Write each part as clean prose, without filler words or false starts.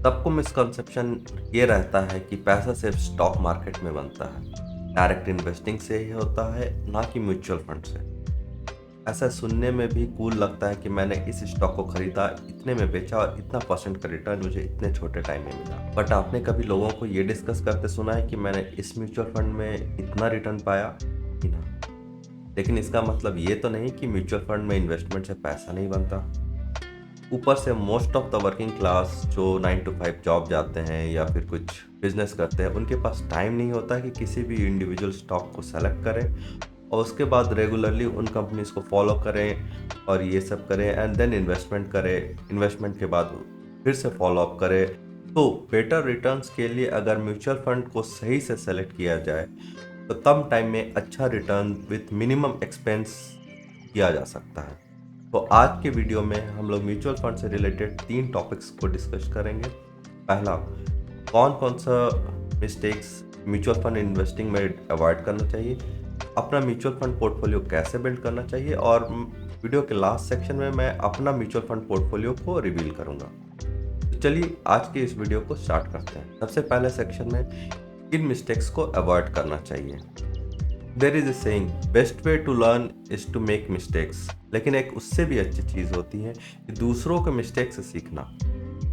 सबको मिसकंसेप्शन ये रहता है कि पैसा सिर्फ स्टॉक मार्केट में बनता है। डायरेक्ट इन्वेस्टिंग से ही होता है, ना कि म्यूचुअल फंड से। ऐसा सुनने में भी कूल लगता है कि मैंने इस स्टॉक को खरीदा, इतने में बेचा और इतना परसेंट का रिटर्न मुझे इतने छोटे टाइम में मिला। बट आपने कभी लोगों को ये डिस्कस करते सुना है कि मैंने इस म्यूचुअल फंड में इतना रिटर्न पाया कि ना? लेकिन इसका मतलब ये तो नहीं कि म्यूचुअल फंड में इन्वेस्टमेंट से पैसा नहीं बनता। ऊपर से most of the working class जो 9 to 5 जॉब जाते हैं या फिर कुछ बिजनेस करते हैं, उनके पास टाइम नहीं होता कि किसी भी इंडिविजुअल स्टॉक को सेलेक्ट करें और उसके बाद रेगुलरली उन कंपनीज को फॉलो करें और ये सब करें एंड देन इन्वेस्टमेंट करें। इन्वेस्टमेंट के बाद फिर से फॉलो अप करें। तो बेटर रिटर्न्स के लिए अगर म्यूचुअल फंड को सही से सेलेक्ट किया जाए तो कम टाइम में अच्छा रिटर्न विथ मिनिमम एक्सपेंस किया जा सकता है। तो आज के वीडियो में हम लोग म्यूचुअल फंड से रिलेटेड 3 टॉपिक्स को डिस्कस करेंगे। पहला, कौन कौन सा मिस्टेक्स म्यूचुअल फंड इन्वेस्टिंग में अवॉइड करना चाहिए, अपना म्यूचुअल फंड पोर्टफोलियो कैसे बिल्ड करना चाहिए, और वीडियो के लास्ट सेक्शन में मैं अपना म्यूचुअल फंड पोर्टफोलियो को रिवील करूंगा। तो चलिए आज के इस वीडियो को स्टार्ट करते हैं। सबसे पहले सेक्शन में किन मिस्टेक्स को अवॉइड करना चाहिए। There is a saying, best way to learn is to make mistakes. लेकिन एक उससे भी अच्छी चीज़ होती है कि दूसरों के मिस्टेक से सीखना।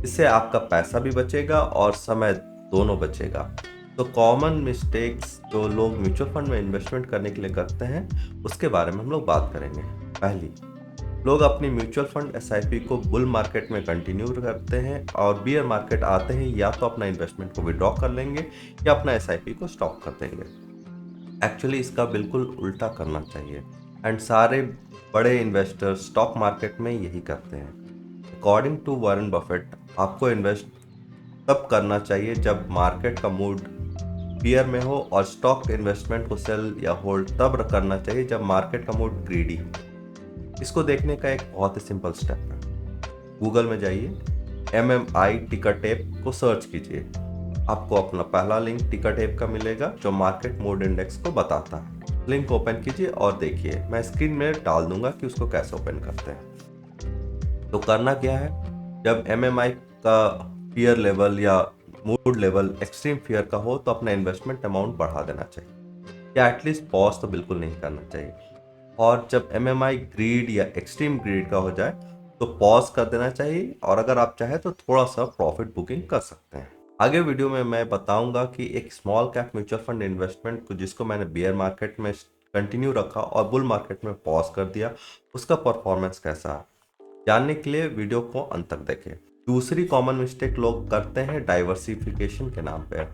इससे आपका पैसा भी बचेगा और समय दोनों बचेगा। तो कॉमन मिस्टेक्स जो लोग म्यूचुअल फंड में इन्वेस्टमेंट करने के लिए करते हैं, उसके बारे में हम लोग बात करेंगे। पहली, लोग अपनी म्यूचुअल फंड एसआईपी को बुल मार्केट में कंटिन्यू करते हैं और बियर मार्केट आते ही या तो अपना इन्वेस्टमेंट को विड्रॉ कर लेंगे या अपना एसआईपी को स्टॉप कर देंगे। एक्चुअली इसका बिल्कुल उल्टा करना चाहिए एंड सारे बड़े इन्वेस्टर स्टॉक मार्केट में यही करते हैं। अकॉर्डिंग टू वॉरेन बफेट, आपको इन्वेस्ट तब करना चाहिए जब मार्केट का मूड बियर में हो, और स्टॉक इन्वेस्टमेंट को सेल या होल्ड तब करना चाहिए जब मार्केट का मूड ग्रीडी हो। इसको देखने का एक बहुत ही सिंपल स्टेप है। गूगल में जाइए, MMI टिकर टेप को सर्च कीजिए। आपको अपना पहला लिंक टिकर टेप का मिलेगा जो मार्केट मूड इंडेक्स को बताता है। लिंक ओपन कीजिए और देखिए, मैं स्क्रीन में डाल दूंगा कि उसको कैसे ओपन करते हैं। तो करना क्या है, जब MMI का फियर लेवल या मूड लेवल एक्सट्रीम फियर का हो तो अपना इन्वेस्टमेंट अमाउंट बढ़ा देना चाहिए या एटलीस्ट पॉज तो बिल्कुल नहीं करना चाहिए। और जब MMI ग्रीड या एक्सट्रीम ग्रीड का हो जाए तो पॉज कर देना चाहिए, और अगर आप चाहें तो थोड़ा सा प्रॉफिट बुकिंग कर सकते हैं। आगे वीडियो में मैं बताऊंगा कि एक small cap mutual fund investment को जिसको मैंने बियर मार्केट में कंटिन्यू रखा और बुल मार्केट में पॉज कर दिया, उसका परफॉर्मेंस कैसा है। जानने के लिए वीडियो को अंत तक देखें। दूसरी कॉमन मिस्टेक लोग करते हैं डाइवर्सिफिकेशन के नाम पे।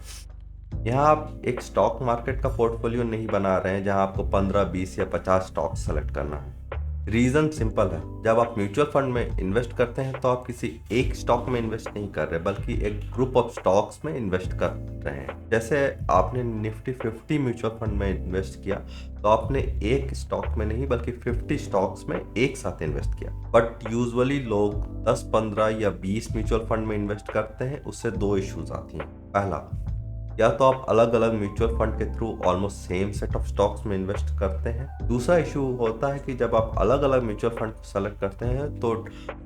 यहाँ आप एक स्टॉक मार्केट का पोर्टफोलियो नहीं बना रहे हैं जहाँ आपको 15, 20 या 50 स्टॉक सेलेक्ट करना है। रीज़न सिंपल है, जब आप म्यूचुअल फंड में इन्वेस्ट करते हैं तो आप किसी एक स्टॉक में इन्वेस्ट नहीं कर रहे, बल्कि एक ग्रुप ऑफ स्टॉक्स में इन्वेस्ट कर रहे हैं। जैसे आपने निफ्टी 50 म्यूचुअल फंड में इन्वेस्ट किया तो आपने एक स्टॉक में नहीं बल्कि 50 स्टॉक्स में एक साथ इन्वेस्ट किया। बट यूजुअली लोग 10, 15 या 20 म्यूचुअल फंड में इन्वेस्ट करते हैं। उससे दो इश्यूज आती हैं। पहला, या तो आप अलग अलग म्यूचुअल फंड के through almost same set of stocks में इन्वेस्ट करते हैं। दूसरा इशू होता है कि जब आप अलग अलग म्यूचुअल फंड सेलेक्ट करते हैं तो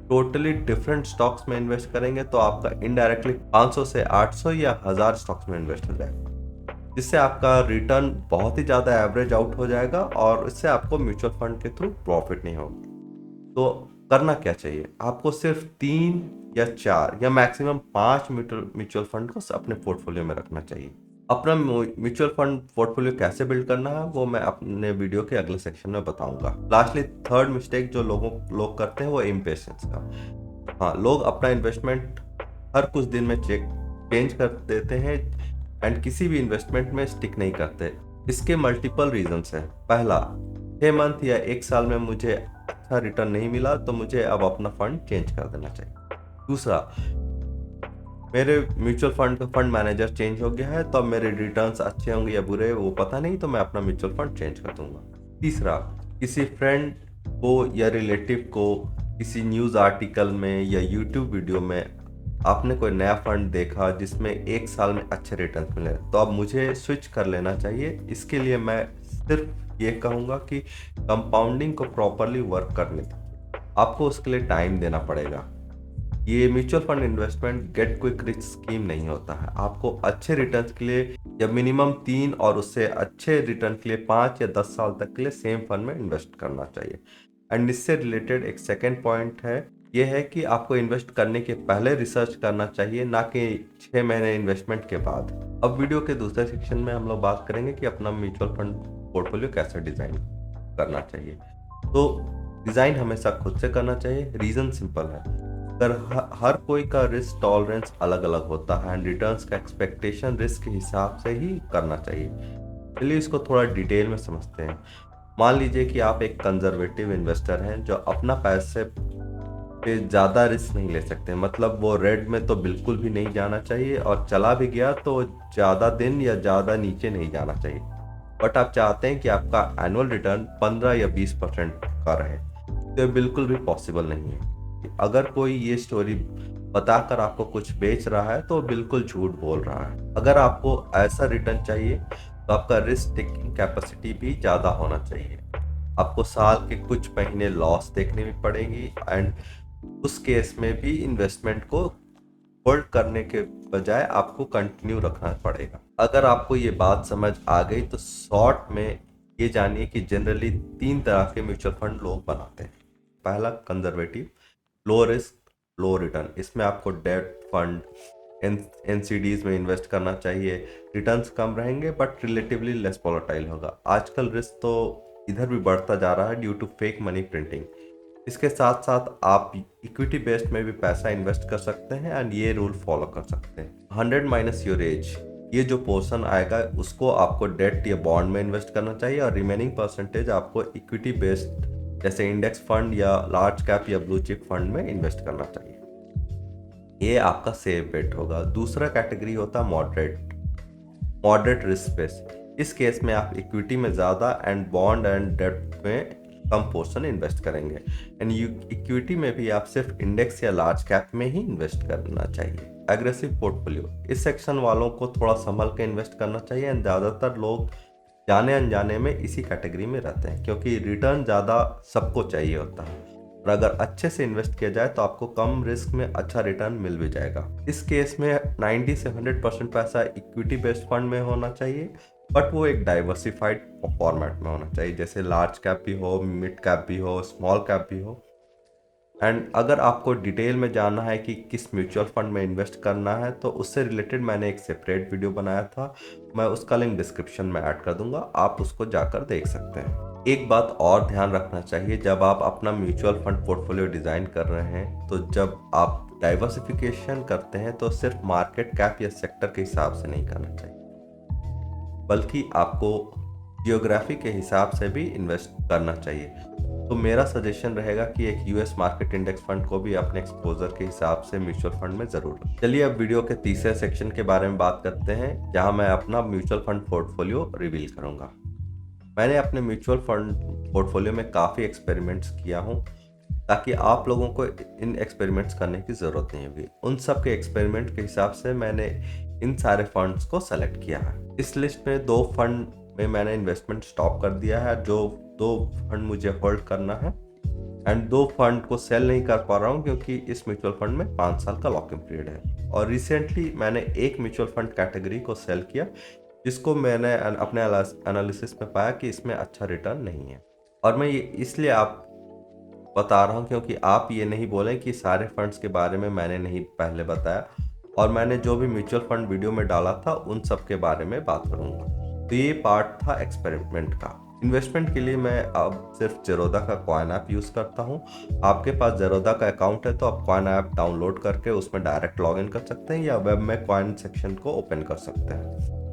टोटली डिफरेंट स्टॉक्स में इन्वेस्ट करेंगे, तो आपका इनडायरेक्टली 500 से 800 या 1000 स्टॉक्स में इन्वेस्ट हो जाएगा, जिससे आपका रिटर्न बहुत ही ज़्यादा एवरेज आउट हो जाएगा और इससे आपको म्यूचुअल फंड के थ्रू प्रॉफिट नहीं होगा। तो करना क्या चाहिए, आपको सिर्फ 3 या 4 या मैक्सिमम 5 म्यूचुअल फंड को अपने पोर्टफोलियो में रखना चाहिए। अपना म्यूचुअल फंड पोर्टफोलियो कैसे बिल्ड करना है वो मैं अपने वीडियो के अगले सेक्शन में बताऊंगा। लास्टली, थर्ड मिस्टेक जो लोग करते हैं वो इम्पेशेंस का। हाँ, लोग अपना इन्वेस्टमेंट हर कुछ दिन में चेंज कर देते हैं एंड किसी भी इन्वेस्टमेंट में स्टिक नहीं करते। इसके मल्टीपल रीजंस हैं। पहला, 6 मंथ या 1 साल में मुझे अच्छा रिटर्न नहीं मिला तो मुझे अब अपना फंड चेंज कर देना चाहिए। दूसरा, मेरे म्यूचुअल फंड का फंड मैनेजर चेंज हो गया है तो अब मेरे रिटर्न्स अच्छे होंगे या बुरे वो पता नहीं, तो मैं अपना म्यूचुअल फंड चेंज कर दूंगा। तीसरा, किसी फ्रेंड को या रिलेटिव को किसी न्यूज़ आर्टिकल में या यूट्यूब वीडियो में आपने कोई नया फंड देखा जिसमें 1 साल में अच्छे रिटर्न मिले, तो अब मुझे स्विच कर लेना चाहिए। इसके लिए मैं सिर्फ ये कहूँगा कि कंपाउंडिंग को प्रॉपरली वर्क करने आपको उसके लिए टाइम देना पड़ेगा। ये mutual fund investment get quick rich scheme नहीं होता है। आपको अच्छे रिटर्न्स के लिए या मिनिमम 3 और उससे अच्छे रिटर्न के लिए 5 या 10 साल तक के लिए सेम फंड में इन्वेस्ट करना चाहिए। एंड इससे रिलेटेड एक सेकेंड पॉइंट है, ये है कि आपको इन्वेस्ट करने के पहले रिसर्च करना चाहिए, ना कि 6 महीने इन्वेस्टमेंट के बाद। अब वीडियो के दूसरे सेक्शन में हम लोग बात करेंगे कि अपना म्यूचुअल फंड पोर्टफोलियो कैसे डिज़ाइन करना चाहिए। तो डिज़ाइन हमेशा खुद से करना चाहिए। रीज़न सिंपल है, अगर हर कोई का रिस्क टॉलरेंस अलग अलग होता है एंड रिटर्न्स का एक्सपेक्टेशन रिस्क के हिसाब से ही करना चाहिए। चलिए इसको थोड़ा डिटेल में समझते हैं। मान लीजिए कि आप एक कंजर्वेटिव इन्वेस्टर हैं जो अपना पैसे पे ज़्यादा रिस्क नहीं ले सकते, मतलब वो रेड में तो बिल्कुल भी नहीं जाना चाहिए और चला भी गया तो ज़्यादा दिन या ज़्यादा नीचे नहीं जाना चाहिए। बट आप चाहते हैं कि आपका एनुअल रिटर्न 15 या 20% का रहे, तो ये बिल्कुल भी पॉसिबल नहीं है। अगर कोई ये स्टोरी बताकर आपको कुछ बेच रहा है तो बिल्कुल झूठ बोल रहा है। अगर आपको ऐसा रिटर्न चाहिए तो आपका रिस्क टेकिंग कैपेसिटी भी ज़्यादा होना चाहिए। आपको साल के कुछ महीने लॉस देखने भी पड़ेगी एंड उस केस में भी इन्वेस्टमेंट को होल्ड करने के बजाय आपको कंटिन्यू रखना पड़ेगा। अगर आपको ये बात समझ आ गई तो शॉर्ट में ये जानिए कि जनरली 3 तरह के म्यूचुअल फंड लोग बनाते हैं। पहला कंजर्वेटिव, लो रिस्क लो रिटर्न। इसमें आपको डेट फंड एनसीडीज में इन्वेस्ट करना चाहिए। रिटर्न्स कम रहेंगे बट रिलेटिवली लेस वोलेटाइल होगा। आजकल रिस्क तो इधर भी बढ़ता जा रहा है due to fake money printing. इसके साथ साथ आप इक्विटी बेस्ड में भी पैसा इन्वेस्ट कर सकते हैं एंड ये रूल फॉलो कर सकते हैं। 100 माइनस योर एज, ये जो पोर्शन आएगा उसको आपको डेट या बॉन्ड में इन्वेस्ट करना चाहिए और रिमेनिंग परसेंटेज आपको इक्विटी बेस्ड जैसे इंडेक्स फंड या लार्ज कैप या ब्लू चिप फंड में इन्वेस्ट करना चाहिए। ये आपका सेफ बेट होगा। दूसरा कैटेगरी होता है मॉडरेट रिस्क बेस। इस केस में आप इक्विटी में ज़्यादा एंड बॉन्ड एंड डेट में कम पोर्शन इन्वेस्ट करेंगे एंड इक्विटी में भी आप सिर्फ इंडेक्स या लार्ज कैप में ही इन्वेस्ट करना चाहिए। एग्रेसिव पोर्टफोलियो, इस सेक्शन वालों को थोड़ा संभल के इन्वेस्ट करना चाहिए एंड ज़्यादातर लोग जाने अनजाने में इसी कैटेगरी में रहते हैं क्योंकि रिटर्न ज़्यादा सबको चाहिए होता है और अगर अच्छे से इन्वेस्ट किया जाए तो आपको कम रिस्क में अच्छा रिटर्न मिल भी जाएगा। इस केस में 90 से 100% पैसा इक्विटी बेस्ड फंड में होना चाहिए, बट वो एक डाइवर्सिफाइड फॉर्मेट में होना चाहिए, जैसे लार्ज कैप भी हो, मिड कैप भी हो, स्मॉल कैप भी हो। एंड अगर आपको डिटेल में जानना है कि किस म्यूचुअल फंड में इन्वेस्ट करना है तो उससे रिलेटेड मैंने एक सेपरेट वीडियो बनाया था, मैं उसका लिंक डिस्क्रिप्शन में ऐड कर दूंगा, आप उसको जाकर देख सकते हैं। एक बात और ध्यान रखना चाहिए, जब आप अपना म्यूचुअल फंड पोर्टफोलियो डिज़ाइन कर रहे हैं तो जब आप डाइवर्सिफिकेशन करते हैं तो सिर्फ मार्केट कैप या सेक्टर के हिसाब से नहीं करना चाहिए, बल्कि आपको जियोग्राफी के हिसाब से भी इन्वेस्ट करना चाहिए। तो मेरा सजेशन रहेगा कि एक यूएस मार्केट इंडेक्स फंड को भी अपने एक्सपोजर के हिसाब से म्यूचुअल फंड में ज़रूर। चलिए अब वीडियो के तीसरे सेक्शन के बारे में बात करते हैं, जहां मैं अपना म्यूचुअल फंड पोर्टफोलियो रिवील करूंगा। मैंने अपने म्यूचुअल फंड पोर्टफोलियो में काफ़ी एक्सपेरिमेंट्स किया हूँ ताकि आप लोगों को इन एक्सपेरिमेंट्स करने की ज़रूरत नहीं होगी। उन सब के एक्सपेरिमेंट के हिसाब से मैंने इन सारे फंड्स को सेलेक्ट किया है। इस लिस्ट में 2 फंड में मैंने इन्वेस्टमेंट स्टॉप कर दिया है, जो 2 फंड मुझे होल्ड करना है एंड 2 फंड को सेल नहीं कर पा रहा हूँ क्योंकि इस म्यूचुअल फंड में 5 साल का लॉक इन पीरियड है। और रिसेंटली मैंने एक म्यूचुअल फंड कैटेगरी को सेल किया जिसको मैंने अपने एनालिसिस में पाया कि इसमें अच्छा रिटर्न नहीं है। और मैं ये इसलिए आप बता रहा हूँ क्योंकि आप ये नहीं बोलें कि सारे फंड्स के बारे में मैंने नहीं पहले बताया, और मैंने जो भी म्यूचुअल फंड वीडियो में डाला था उन सब के बारे में बात करूँगा। तो ये पार्ट था एक्सपेरिमेंट का। इन्वेस्टमेंट के लिए मैं अब सिर्फ जेरोदा का कॉइन ऐप यूज़ करता हूँ। आपके पास जेरोदा का अकाउंट है तो आप कॉइन ऐप डाउनलोड करके उसमें डायरेक्ट लॉगिन कर सकते हैं या वेब में कॉइन सेक्शन को ओपन कर सकते हैं।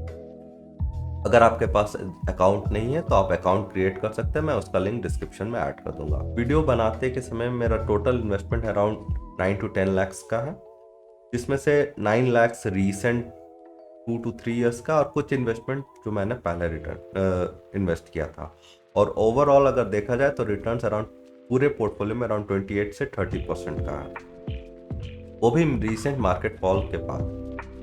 अगर आपके पास अकाउंट नहीं है तो आप अकाउंट क्रिएट कर सकते हैं, मैं उसका लिंक डिस्क्रिप्शन में ऐड कर दूंगा। वीडियो बनाते के समय मेरा total investment around 9 to 10 lakh का है, जिसमें से 9 लाख रीसेंट 2 to 3 ईयर्स का और कुछ इन्वेस्टमेंट जो मैंने पहले इन्वेस्ट किया था। और ओवरऑल अगर देखा जाए तो रिटर्न्स अराउंड पूरे पोर्टफोलियो में अराउंड 28 से 30% का है, वो भी रिसेंट मार्केट फॉल के बाद।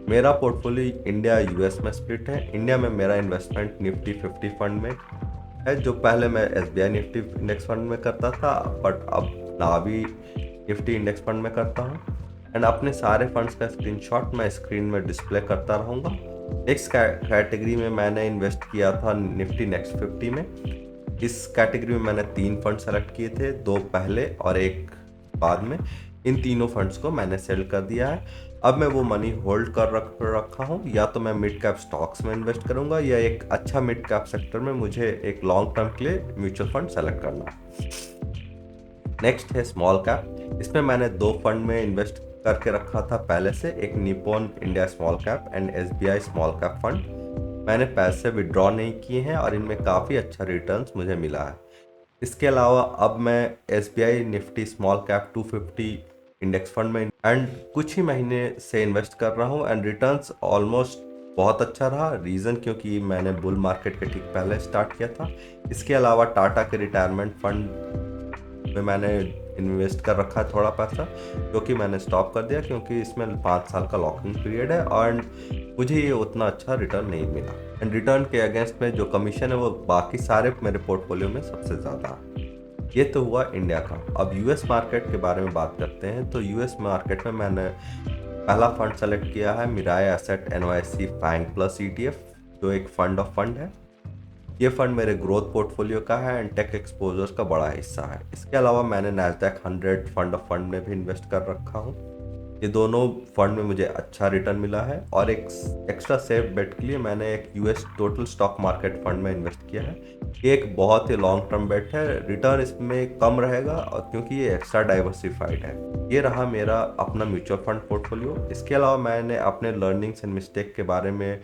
मेरा पोर्टफोलियो इंडिया यूएस में स्प्लिट है। इंडिया में मेरा इन्वेस्टमेंट निफ्टी 50 फंड में है, जो पहले मैं एसबीआई निफ्टी इंडेक्स फंड में करता था, बट अब नावी निफ्टी इंडेक्स फंड में करता हूँ। एंड अपने सारे फंड्स का स्क्रीनशॉट मैं स्क्रीन में डिस्प्ले करता रहूँगा। नेक्स्ट कैटेगरी में मैंने इन्वेस्ट किया था निफ्टी नेक्स्ट 50 में। इस कैटेगरी में मैंने 3 फंड सेलेक्ट किए थे, 2 पहले और 1 बाद में। इन तीनों फंड्स को मैंने सेल कर दिया है। अब मैं वो मनी होल्ड कर रखा हूँ, या तो मैं मिड कैप स्टॉक्स में इन्वेस्ट करूँगा या एक अच्छा मिड कैप सेक्टर में मुझे एक लॉन्ग टर्म के लिए म्यूचुअल फंड सेलेक्ट करना है। नेक्स्ट है स्मॉल कैप। इसमें मैंने 2 फंड में इन्वेस्ट करके रखा था पहले से, एक Nippon India small cap and SBI small cap fund. मैंने पैसे विड्रॉ नहीं किए हैं और इनमें काफ़ी अच्छा रिटर्न्स मुझे मिला है। इसके अलावा अब मैं SBI Nifty small cap 250 index fund में एंड कुछ ही महीने से इन्वेस्ट कर रहा हूँ एंड रिटर्न्स ऑलमोस्ट बहुत अच्छा रहा। रीज़न क्योंकि मैंने बुल मार्केट के ठीक पहले स्टार्ट किया था। इसके अलावा टाटा के रिटायरमेंट फंड में मैंने इन्वेस्ट कर रखा है थोड़ा पैसा, जो कि मैंने स्टॉप कर दिया क्योंकि इसमें 5 साल का लॉकिंग पीरियड है और मुझे ये उतना अच्छा रिटर्न नहीं मिला। एंड रिटर्न के अगेंस्ट में जो कमीशन है वो बाकी सारे मेरे पोर्टफोलियो में सबसे ज़्यादा है। ये तो हुआ इंडिया का। अब यूएस मार्केट के बारे में बात करते हैं। तो यूएस मार्केट में मैंने पहला फंड सेलेक्ट किया है Mirae asset NYSE FANG plus ETF, जो एक फंड ऑफ फंड है। ये फंड मेरे ग्रोथ पोर्टफोलियो का है एंड टेक एक्सपोजर का बड़ा हिस्सा है। इसके अलावा मैंने नैस्डैक 100 फंड ऑफ फंड में भी इन्वेस्ट कर रखा हूँ। ये दोनों फंड में मुझे अच्छा रिटर्न मिला है और एक एक्स्ट्रा सेफ बेट के लिए मैंने एक US total stock market fund में इन्वेस्ट किया है। ये एक बहुत ही लॉन्ग टर्म बेट है, रिटर्न इसमें कम रहेगा और क्योंकि ये एक्स्ट्रा डाइवर्सिफाइड है। ये रहा मेरा अपना म्यूचुअल फंड पोर्टफोलियो। इसके अलावा मैंने अपने लर्निंग्स एंड मिस्टेक के बारे में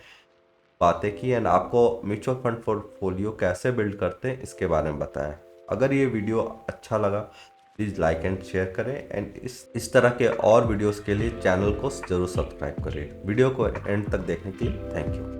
बातें की एंड आपको म्यूचुअल फंड पोर्टफोलियो कैसे बिल्ड करते हैं इसके बारे में बताया। अगर ये वीडियो अच्छा लगा प्लीज़ लाइक एंड शेयर करें एंड इस तरह के और वीडियोस के लिए चैनल को जरूर सब्सक्राइब करें। वीडियो को एंड तक देखने के लिए थैंक यू।